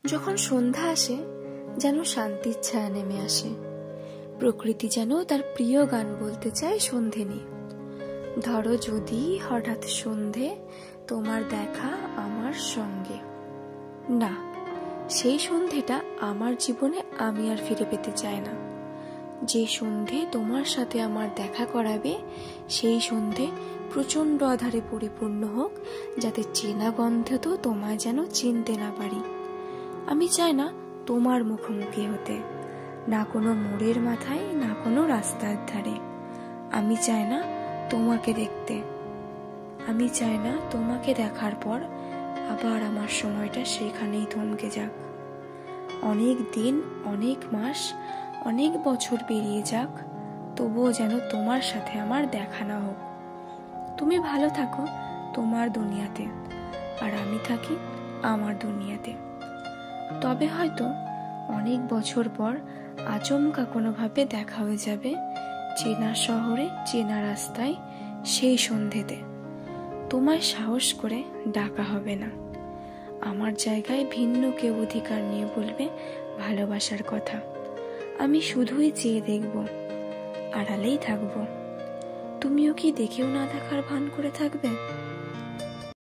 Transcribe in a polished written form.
যখন সন্ধ্যা আসে যেন শান্তির ছায়া নেমে আসে। প্রকৃতি যেন তার প্রিয় গান বলতে চায় সন্ধে নিয়ে। ধরো যদি হঠাৎ সন্ধে তোমার দেখা আমার সঙ্গে, না, সেই সন্ধেটা আমার জীবনে আমি আর ফিরে পেতে চাই না। যে সন্ধে তোমার সাথে আমার দেখা করাবে সেই সন্ধে প্রচন্ড আধারে পরিপূর্ণ হোক, যাতে চেনা গন্ধে তো তোমায় যেন চিনতে না পারি। আমি চাই না তোমার মুখোমুখি হতে, না কোনো মোড়ের মাথায়, না কোনো রাস্তার ধারে। আমি চাই না তোমাকে দেখতে, আমি চাই না তোমাকে দেখার পর আবার আমার সময়টা সেখানেই থমকে যাক। অনেক দিন, অনেক মাস, অনেক বছর পেরিয়ে যাক, তবুও যেন তোমার সাথে আমার দেখা না হোক। তুমি ভালো থাকো তোমার দুনিয়াতে, আর আমি থাকি আমার দুনিয়াতে। তবে হয়তো অনেক বছর পর আচমকা কোনোভাবে দেখা হয়ে যাবে চেনা শহরে, চেনা রাস্তায়, সেই সন্ধেতে। তোমায় সাহস করে ডাকা হবে না, আমার জায়গায় ভিন্ন কেউ অধিকার নিয়ে বলবে ভালোবাসার কথা। আমি শুধুই চেয়ে দেখব, আড়ালেই থাকবো। তুমিও কি দেখেও না দেখার ভান করে থাকবে?